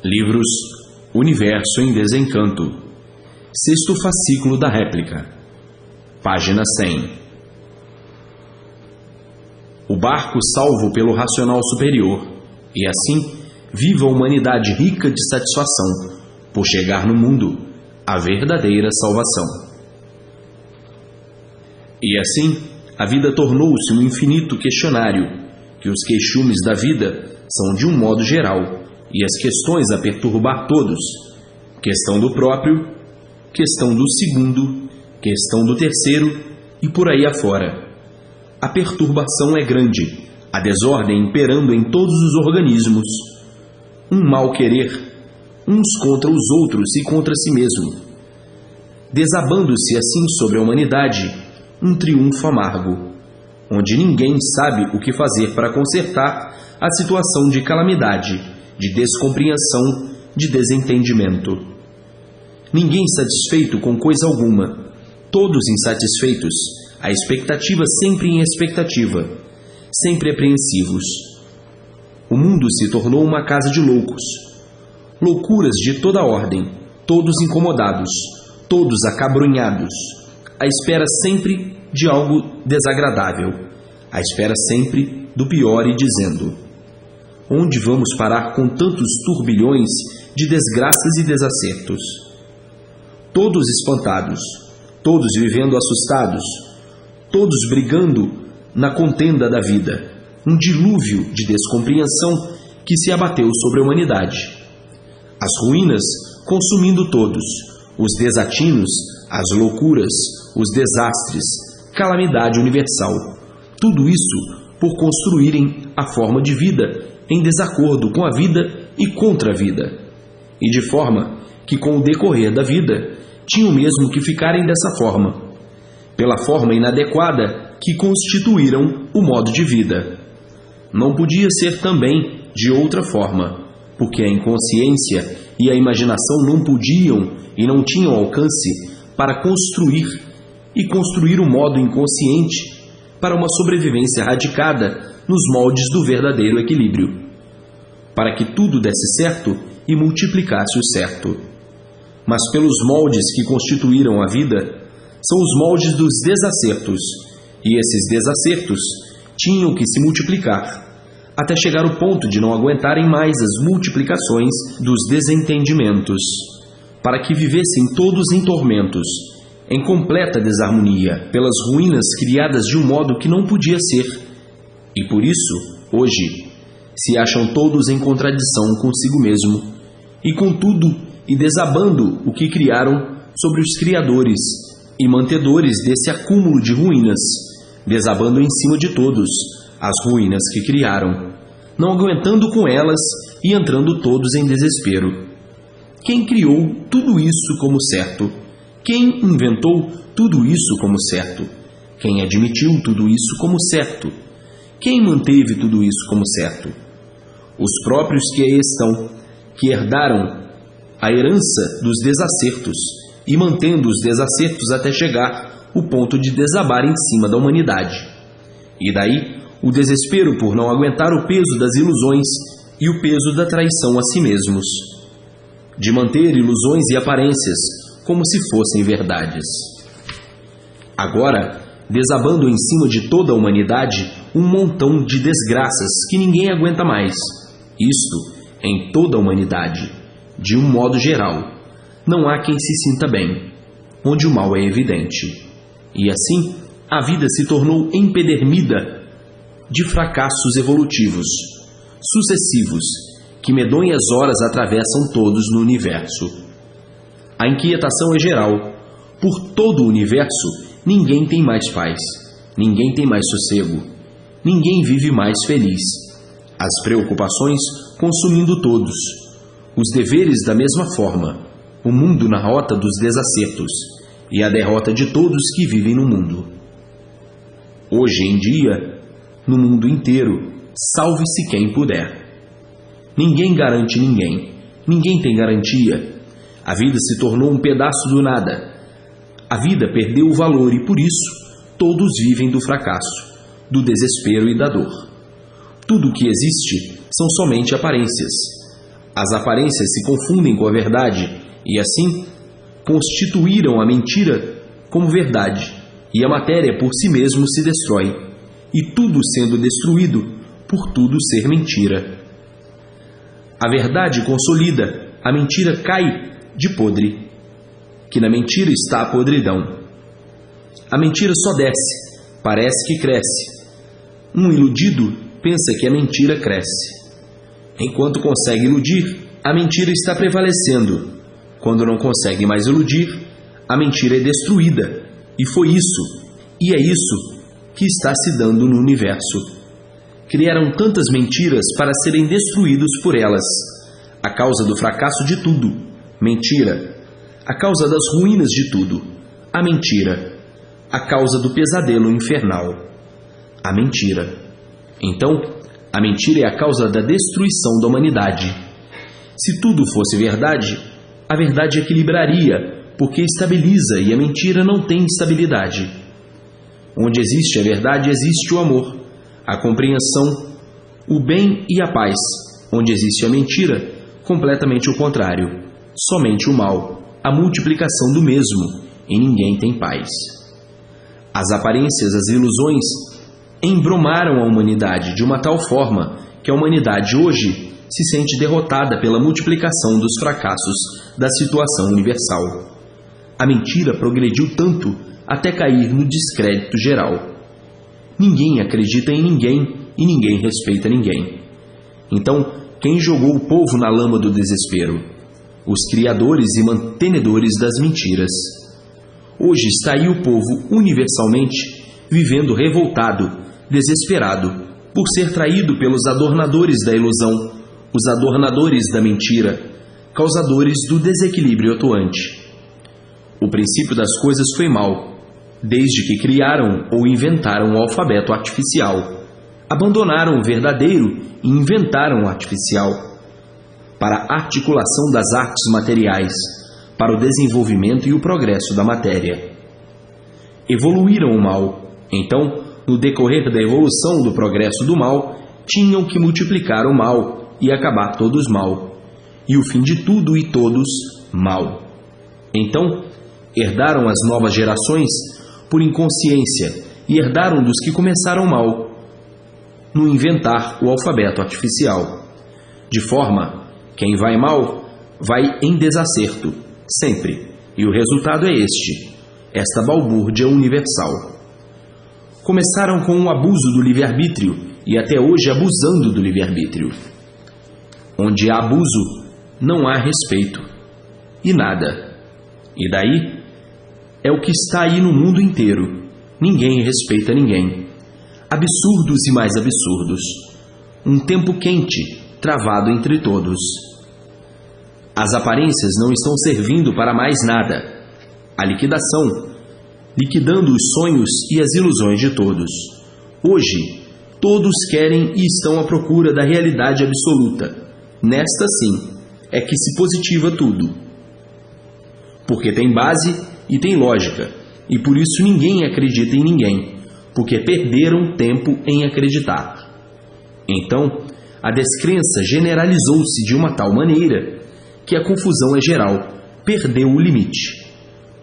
Livros Universo em Desencanto, sexto fascículo da réplica, página 100. O barco salvo pelo racional superior, e assim viva a humanidade rica de satisfação por chegar no mundo a verdadeira salvação. E assim a vida tornou-se um infinito questionário, que os queixumes da vida são de um modo geral, e as questões a perturbar todos: questão do próprio, questão do segundo, questão do terceiro e por aí afora. A perturbação é grande, a desordem imperando em todos os organismos, um mal querer, uns contra os outros e contra si mesmo, desabando-se assim sobre a humanidade um triunfo amargo, onde ninguém sabe o que fazer para consertar a situação de calamidade, de descompreensão, de desentendimento. Ninguém satisfeito com coisa alguma, todos insatisfeitos, a expectativa sempre em expectativa, sempre apreensivos. O mundo se tornou uma casa de loucos, loucuras de toda ordem, todos incomodados, todos acabrunhados, à espera sempre de algo desagradável, à espera sempre do pior e dizendo: onde vamos parar com tantos turbilhões de desgraças e desacertos? Todos espantados, todos vivendo assustados, todos brigando na contenda da vida, um dilúvio de descompreensão que se abateu sobre a humanidade. As ruínas consumindo todos, os desatinos, as loucuras, os desastres, calamidade universal, tudo isso por construírem a forma de vida em desacordo com a vida e contra a vida, e de forma que com o decorrer da vida tinham mesmo que ficarem dessa forma, pela forma inadequada que constituíram o modo de vida. Não podia ser também de outra forma, porque a inconsciência e a imaginação não podiam e não tinham alcance para construir o modo inconsciente para uma sobrevivência radicada nos moldes do verdadeiro equilíbrio, para que tudo desse certo e multiplicasse o certo. Mas pelos moldes que constituíram a vida, são os moldes dos desacertos, e esses desacertos tinham que se multiplicar, até chegar ao ponto de não aguentarem mais as multiplicações dos desentendimentos, para que vivessem todos em tormentos, em completa desarmonia, pelas ruínas criadas de um modo que não podia ser. E por isso, hoje, se acham todos em contradição consigo mesmo, e com tudo, e desabando o que criaram sobre os criadores e mantedores desse acúmulo de ruínas, desabando em cima de todos as ruínas que criaram, não aguentando com elas e entrando todos em desespero. Quem criou tudo isso como certo? Quem inventou tudo isso como certo? Quem admitiu tudo isso como certo? Quem manteve tudo isso como certo? Os próprios que aí estão, que herdaram a herança dos desacertos e mantendo os desacertos até chegar o ponto de desabar em cima da humanidade. E daí o desespero por não aguentar o peso das ilusões e o peso da traição a si mesmos, de manter ilusões e aparências como se fossem verdades. Agora, desabando em cima de toda a humanidade um montão de desgraças que ninguém aguenta mais. Isto em toda a humanidade, de um modo geral. Não há quem se sinta bem, onde o mal é evidente. E assim, a vida se tornou empedermida de fracassos evolutivos, sucessivos, que medonhas horas atravessam todos no universo. A inquietação é geral. Por todo o universo, ninguém tem mais paz, ninguém tem mais sossego, ninguém vive mais feliz. As preocupações consumindo todos, os deveres da mesma forma, o mundo na rota dos desacertos e a derrota de todos que vivem no mundo. Hoje em dia, no mundo inteiro, salve-se quem puder. Ninguém garante ninguém, ninguém tem garantia. A vida se tornou um pedaço do nada. A vida perdeu o valor e, por isso, todos vivem do fracasso, do desespero e da dor. Tudo o que existe são somente aparências. As aparências se confundem com a verdade e, assim, constituíram a mentira como verdade, e a matéria por si mesmo se destrói, e tudo sendo destruído, por tudo ser mentira. A verdade consolida, a mentira cai de podre, que na mentira está a podridão. A mentira só desce, parece que cresce. Um iludido pensa que a mentira cresce. Enquanto consegue iludir, a mentira está prevalecendo. Quando não consegue mais iludir, a mentira é destruída. E foi isso, e é isso, que está se dando no universo. Criaram tantas mentiras para serem destruídos por elas. A causa do fracasso de tudo, mentira. A causa das ruínas de tudo, a mentira. A causa do pesadelo infernal, a mentira. Então, a mentira é a causa da destruição da humanidade. Se tudo fosse verdade, a verdade equilibraria, porque estabiliza e a mentira não tem estabilidade. Onde existe a verdade, existe o amor, a compreensão, o bem e a paz. Onde existe a mentira, completamente o contrário, somente o mal, a multiplicação do mesmo, e ninguém tem paz. As aparências, as ilusões, embromaram a humanidade de uma tal forma que a humanidade hoje se sente derrotada pela multiplicação dos fracassos da situação universal. A mentira progrediu tanto até cair no descrédito geral. Ninguém acredita em ninguém e ninguém respeita ninguém. Então, quem jogou o povo na lama do desespero? Os criadores e mantenedores das mentiras. Hoje está aí o povo universalmente vivendo revoltado, desesperado, por ser traído pelos adornadores da ilusão, os adornadores da mentira, causadores do desequilíbrio atuante. O princípio das coisas foi mau, desde que criaram ou inventaram o alfabeto artificial. Abandonaram o verdadeiro e inventaram o artificial, para a articulação das artes materiais, para o desenvolvimento e o progresso da matéria. Evoluíram o mal, então, no decorrer da evolução do progresso do mal, tinham que multiplicar o mal e acabar todos mal, e o fim de tudo e todos mal. Então, herdaram as novas gerações por inconsciência e herdaram dos que começaram mal no inventar o alfabeto artificial. De forma, quem vai mal, vai em desacerto, sempre, e o resultado é esta balbúrdia universal. Começaram com o abuso do livre-arbítrio e até hoje abusando do livre-arbítrio. Onde há abuso, não há respeito. E nada. E daí? É o que está aí no mundo inteiro. Ninguém respeita ninguém. Absurdos e mais absurdos. Um tempo quente, travado entre todos. As aparências não estão servindo para mais nada. A liquidação, liquidando os sonhos e as ilusões de todos. Hoje, todos querem e estão à procura da realidade absoluta. Nesta, sim, é que se positiva tudo. Porque tem base e tem lógica, e por isso ninguém acredita em ninguém, porque perderam tempo em acreditar. Então, a descrença generalizou-se de uma tal maneira que a confusão é geral, perdeu o limite.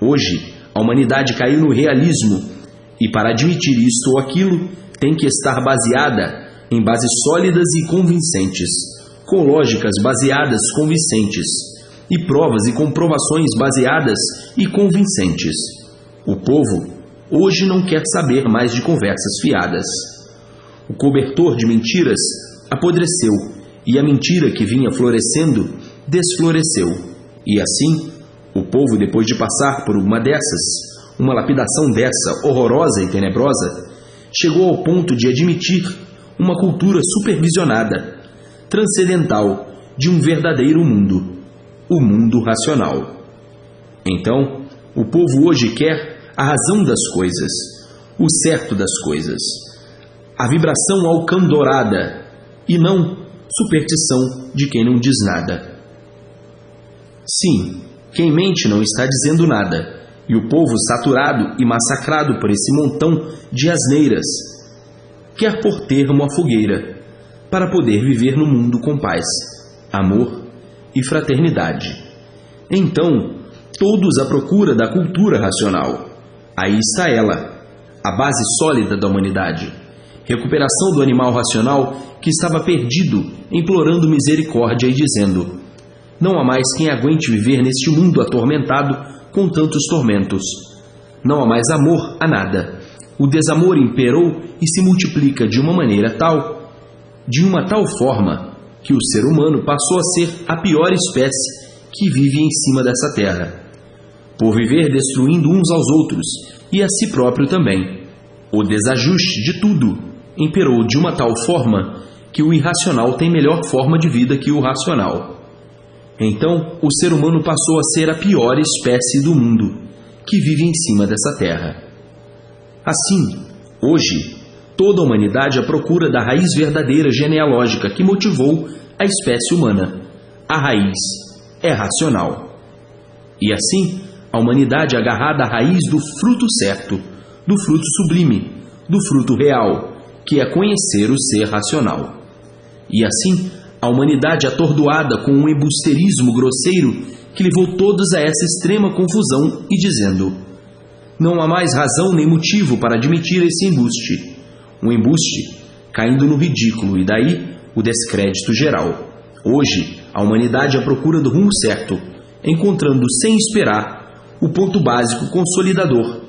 Hoje, a humanidade caiu no realismo, e para admitir isto ou aquilo, tem que estar baseada em bases sólidas e convincentes, com lógicas baseadas convincentes, e provas e comprovações baseadas e convincentes. O povo hoje não quer saber mais de conversas fiadas. O cobertor de mentiras apodreceu, e a mentira que vinha florescendo desfloresceu. E assim, o povo, depois de passar por uma lapidação dessa horrorosa e tenebrosa, chegou ao ponto de admitir uma cultura supervisionada, transcendental, de um verdadeiro mundo, o mundo racional. Então, o povo hoje quer a razão das coisas, o certo das coisas, a vibração alcandorada, e não superstição de quem não diz nada. Sim, quem mente não está dizendo nada, e o povo saturado e massacrado por esse montão de asneiras quer pôr termo à fogueira, para poder viver no mundo com paz, amor e fraternidade. Então, todos à procura da cultura racional. Aí está ela, a base sólida da humanidade. Recuperação do animal racional que estava perdido, implorando misericórdia e dizendo: não há mais quem aguente viver neste mundo atormentado com tantos tormentos. Não há mais amor a nada. O desamor imperou e se multiplica de uma tal forma, que o ser humano passou a ser a pior espécie que vive em cima dessa terra, por viver destruindo uns aos outros e a si próprio também. O desajuste de tudo imperou de uma tal forma que o irracional tem melhor forma de vida que o racional. Então, o ser humano passou a ser a pior espécie do mundo que vive em cima dessa terra. Assim, hoje, toda a humanidade à procura da raiz verdadeira genealógica que motivou a espécie humana. A raiz é racional. E assim, a humanidade agarrada à raiz do fruto certo, do fruto sublime, do fruto real, que é conhecer o ser racional. E assim, a humanidade atordoada com um embusterismo grosseiro que levou todos a essa extrema confusão e dizendo: não há mais razão nem motivo para admitir esse embuste. Um embuste caindo no ridículo e daí o descrédito geral. Hoje, a humanidade à procura do rumo certo, encontrando sem esperar o ponto básico consolidador,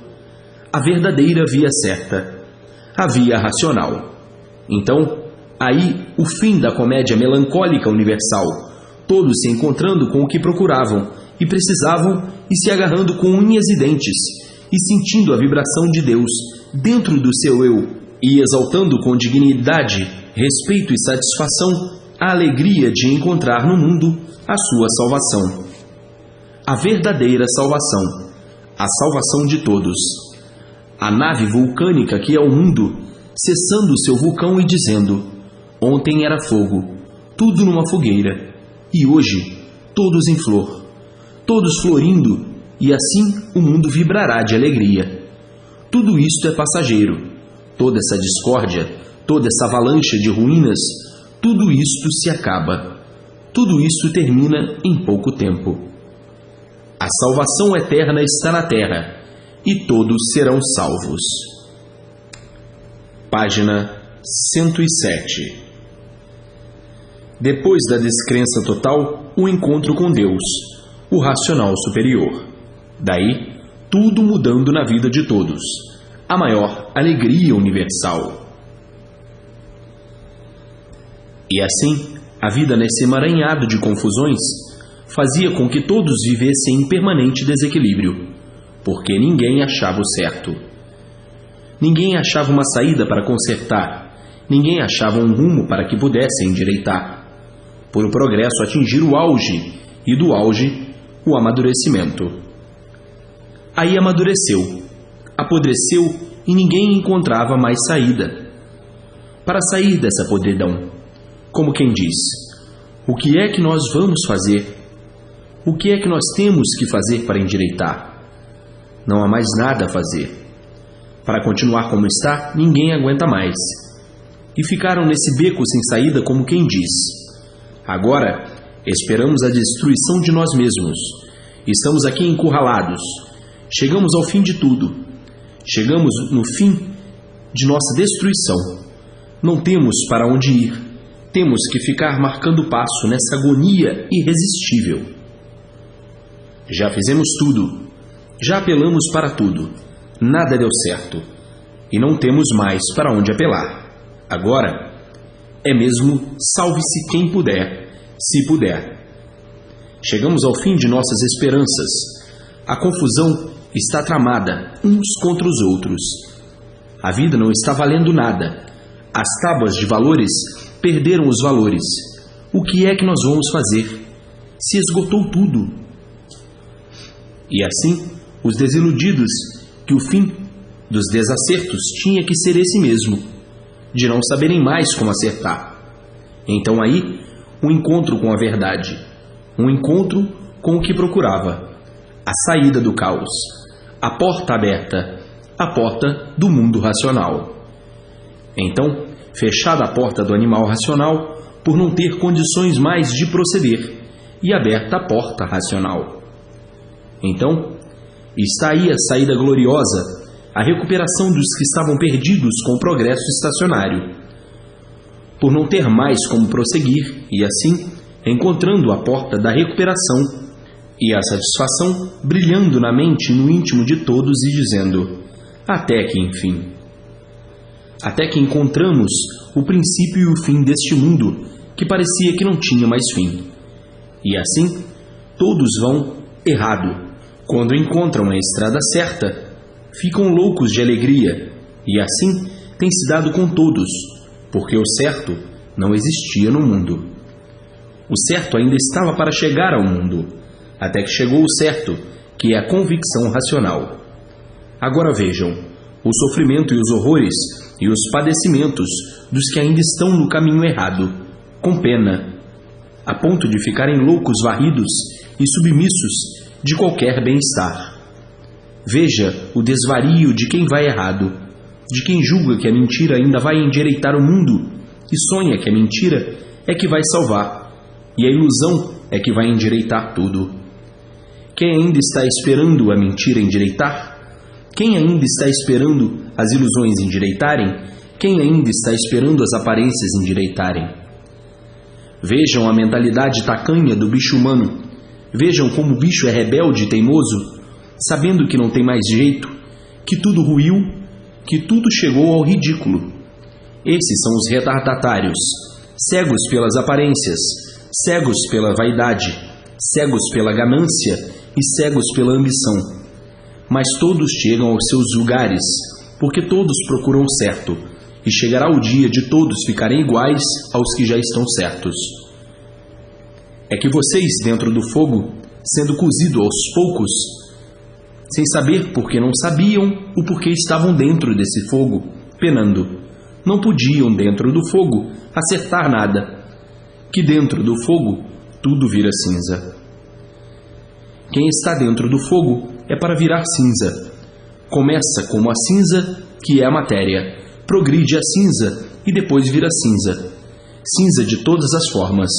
a verdadeira via certa, a via racional. Então, aí o fim da comédia melancólica universal, todos se encontrando com o que procuravam e precisavam e se agarrando com unhas e dentes e sentindo a vibração de Deus dentro do seu eu e exaltando com dignidade, respeito e satisfação a alegria de encontrar no mundo a sua salvação. A verdadeira salvação, a salvação de todos. A nave vulcânica que é o mundo, cessando o seu vulcão e dizendo: ontem era fogo, tudo numa fogueira, e hoje todos em flor, todos florindo, e assim o mundo vibrará de alegria. Tudo isto é passageiro. Toda essa discórdia, toda essa avalanche de ruínas, tudo isto se acaba. Tudo isto termina em pouco tempo. A salvação eterna está na terra, e todos serão salvos. Página 107. Depois da descrença total, o encontro com Deus, o racional superior. Daí, tudo mudando na vida de todos. A maior alegria universal. E assim, a vida nesse emaranhado de confusões fazia com que todos vivessem em permanente desequilíbrio, porque ninguém achava o certo. Ninguém achava uma saída para consertar, ninguém achava um rumo para que pudesse endireitar, por o progresso atingir o auge, e do auge, o amadurecimento. Aí amadureceu, apodreceu e ninguém encontrava mais saída. Para sair dessa podridão, como quem diz: o que é que nós vamos fazer? O que é que nós temos que fazer para endireitar? Não há mais nada a fazer. Para continuar como está, ninguém aguenta mais. E ficaram nesse beco sem saída como quem diz: agora esperamos a destruição de nós mesmos. Estamos aqui encurralados. Chegamos ao fim de tudo. Chegamos no fim de nossa destruição. Não temos para onde ir. Temos que ficar marcando passo nessa agonia irresistível. Já fizemos tudo. Já apelamos para tudo. Nada deu certo. E não temos mais para onde apelar. Agora é mesmo salve-se quem puder, se puder. Chegamos ao fim de nossas esperanças. A confusão está tramada uns contra os outros. A vida não está valendo nada. As tábuas de valores perderam os valores. O que é que nós vamos fazer? Se esgotou tudo. E assim, os desiludidos, que o fim dos desacertos tinha que ser esse mesmo, de não saberem mais como acertar. Então aí, um encontro com a verdade, um encontro com o que procurava, a saída do caos, a porta aberta, a porta do mundo racional. Então, fechada a porta do animal racional, por não ter condições mais de proceder, e aberta a porta racional. Então, está aí a saída gloriosa, a recuperação dos que estavam perdidos com o progresso estacionário, por não ter mais como prosseguir e assim, encontrando a porta da recuperação e a satisfação brilhando na mente e no íntimo de todos e dizendo: até que enfim. Até que encontramos o princípio e o fim deste mundo que parecia que não tinha mais fim. E assim, todos vão errado. Quando encontram a estrada certa, ficam loucos de alegria, e assim tem se dado com todos, porque o certo não existia no mundo. O certo ainda estava para chegar ao mundo, até que chegou o certo, que é a convicção racional. Agora vejam o sofrimento e os horrores e os padecimentos dos que ainda estão no caminho errado, com pena, a ponto de ficarem loucos, varridos e submissos de qualquer bem-estar. Veja o desvario de quem vai errado, de quem julga que a mentira ainda vai endireitar o mundo e sonha que a mentira é que vai salvar e a ilusão é que vai endireitar tudo. Quem ainda está esperando a mentira endireitar? Quem ainda está esperando as ilusões endireitarem? Quem ainda está esperando as aparências endireitarem? Vejam a mentalidade tacanha do bicho humano. Vejam como o bicho é rebelde e teimoso, sabendo que não tem mais jeito, que tudo ruiu, que tudo chegou ao ridículo. Esses são os retardatários, cegos pelas aparências, cegos pela vaidade, cegos pela ganância e cegos pela ambição. Mas todos chegam aos seus lugares, porque todos procuram o certo, e chegará o dia de todos ficarem iguais aos que já estão certos. É que vocês, dentro do fogo, sendo cozido aos poucos, sem saber porque não sabiam o porquê estavam dentro desse fogo, penando, não podiam, dentro do fogo, acertar nada, que dentro do fogo tudo vira cinza. Quem está dentro do fogo é para virar cinza. Começa como a cinza, que é a matéria, progride a cinza e depois vira cinza. Cinza de todas as formas.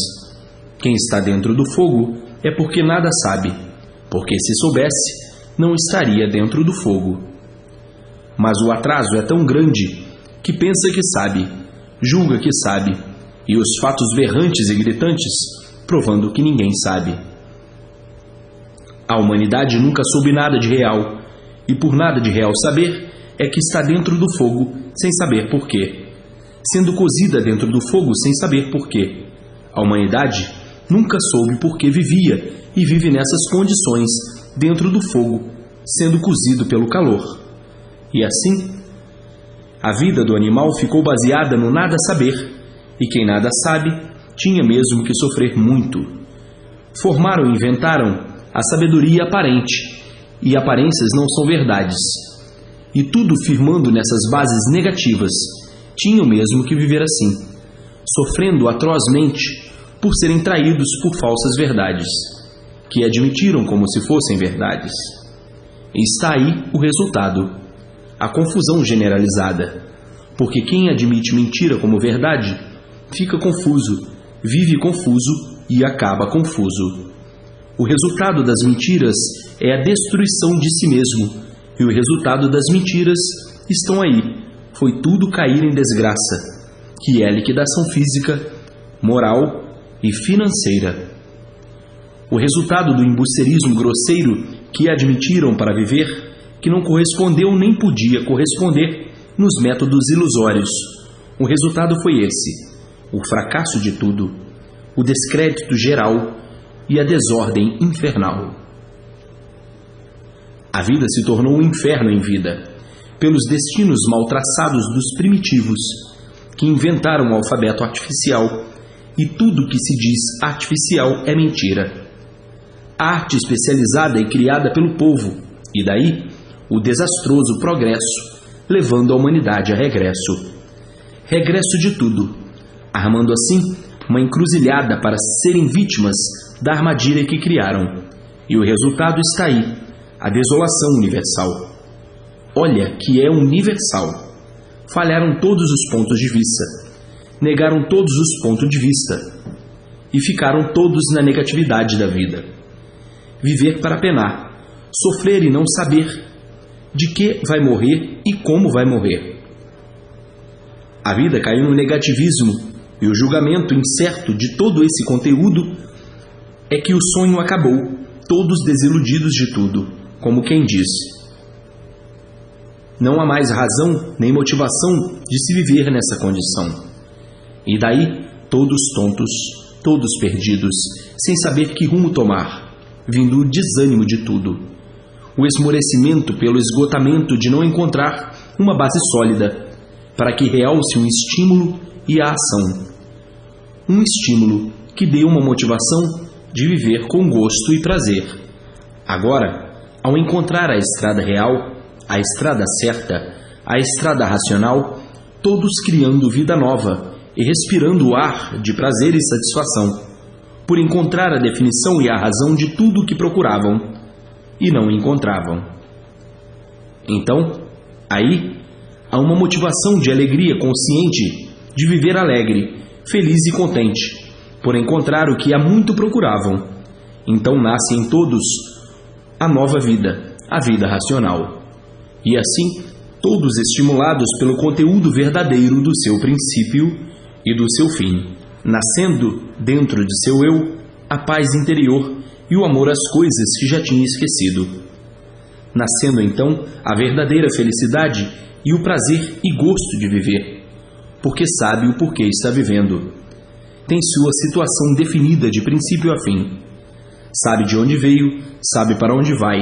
Quem está dentro do fogo é porque nada sabe, porque se soubesse, não estaria dentro do fogo. Mas o atraso é tão grande que pensa que sabe, julga que sabe, e os fatos berrantes e gritantes provando que ninguém sabe. A humanidade nunca soube nada de real, e por nada de real saber, é que está dentro do fogo sem saber porquê, sendo cozida dentro do fogo sem saber porquê. A humanidade nunca soube porquê vivia e vive nessas condições dentro do fogo, sendo cozido pelo calor. E assim, a vida do animal ficou baseada no nada saber, e quem nada sabe tinha mesmo que sofrer muito. Formaram e inventaram a sabedoria aparente, e aparências não são verdades. E tudo firmando nessas bases negativas, tinham mesmo que viver assim, sofrendo atrozmente por serem traídos por falsas verdades, que admitiram como se fossem verdades. E está aí o resultado, a confusão generalizada, porque quem admite mentira como verdade, fica confuso, vive confuso e acaba confuso. O resultado das mentiras é a destruição de si mesmo, e o resultado das mentiras estão aí, foi tudo cair em desgraça, que é a liquidação física, moral e financeira. O resultado do embusterismo grosseiro que admitiram para viver, que não correspondeu nem podia corresponder nos métodos ilusórios. O resultado foi esse, o fracasso de tudo, o descrédito geral e a desordem infernal. A vida se tornou um inferno em vida, pelos destinos mal traçados dos primitivos, que inventaram o alfabeto artificial, e tudo que se diz artificial é mentira. Arte especializada e criada pelo povo, e daí o desastroso progresso, levando a humanidade a regresso. Regresso de tudo, armando assim uma encruzilhada para serem vítimas da armadilha que criaram. E o resultado está aí, a desolação universal. Olha que é universal. Falharam todos os pontos de vista. Negaram todos os pontos de vista. e ficaram todos na negatividade da vida. Viver para penar, sofrer e não saber de que vai morrer e como vai morrer. A vida caiu no negativismo e o julgamento incerto de todo esse conteúdo é que o sonho acabou, todos desiludidos de tudo, como quem diz: não há mais razão nem motivação de se viver nessa condição. E daí, todos tontos, todos perdidos, sem saber que rumo tomar, vindo o desânimo de tudo, o esmorecimento pelo esgotamento de não encontrar uma base sólida para que realce um estímulo e a ação. Um estímulo que dê uma motivação de viver com gosto e prazer. Agora, ao encontrar a estrada real, a estrada certa, a estrada racional, todos criando vida nova e respirando o ar de prazer e satisfação, por encontrar a definição e a razão de tudo o que procuravam e não encontravam. Então, aí, há uma motivação de alegria consciente de viver alegre, feliz e contente, por encontrar o que há muito procuravam. Então nasce em todos a nova vida, a vida racional. E assim, todos estimulados pelo conteúdo verdadeiro do seu princípio e do seu fim, nascendo dentro de seu eu a paz interior e o amor às coisas que já tinha esquecido. Nascendo então a verdadeira felicidade e o prazer e gosto de viver, porque sabe o porquê está vivendo. Tem sua situação definida de princípio a fim. Sabe de onde veio, sabe para onde vai,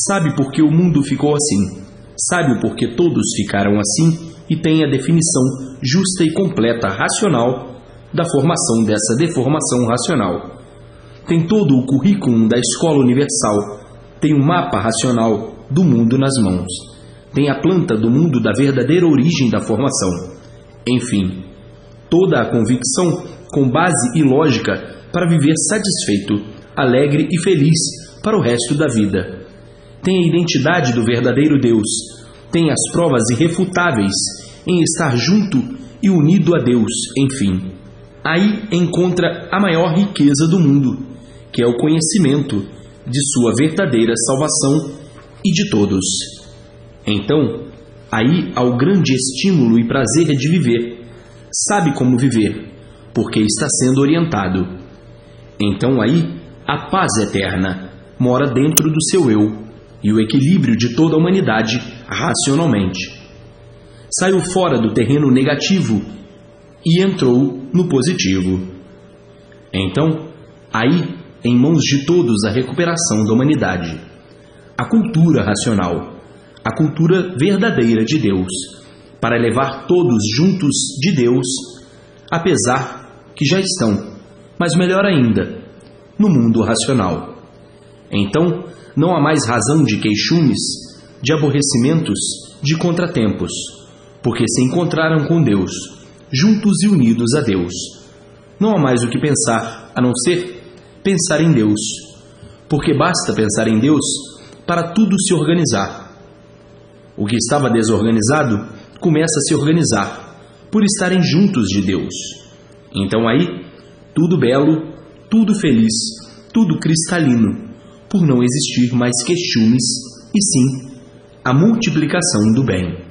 sabe por que o mundo ficou assim, sabe o porquê todos ficaram assim e tem a definição justa e completa racional da formação dessa deformação racional. Tem todo o currículo da escola universal, tem um mapa racional do mundo nas mãos, tem a planta do mundo da verdadeira origem da formação. Enfim, toda a convicção com base e lógica para viver satisfeito, alegre e feliz para o resto da vida. Tem a identidade do verdadeiro Deus, tem as provas irrefutáveis em estar junto e unido a Deus, enfim. Aí encontra a maior riqueza do mundo, que é o conhecimento de sua verdadeira salvação e de todos. Então, aí há o grande estímulo e prazer de viver. Sabe como viver, porque está sendo orientado. Então aí, a paz eterna mora dentro do seu eu e o equilíbrio de toda a humanidade racionalmente. Saiu fora do terreno negativo e entrou no positivo. Então, aí, em mãos de todos a recuperação da humanidade, a cultura racional, a cultura verdadeira de Deus, para levar todos juntos de Deus, apesar que já estão, mas melhor ainda, no mundo racional. Então, não há mais razão de queixumes, de aborrecimentos, de contratempos, porque se encontraram com Deus, juntos e unidos a Deus. Não há mais o que pensar, a não ser pensar em Deus, porque basta pensar em Deus para tudo se organizar. O que estava desorganizado começa a se organizar, por estarem juntos de Deus. Então aí, tudo belo, tudo feliz, tudo cristalino, por não existir mais queixumes, e sim a multiplicação do bem.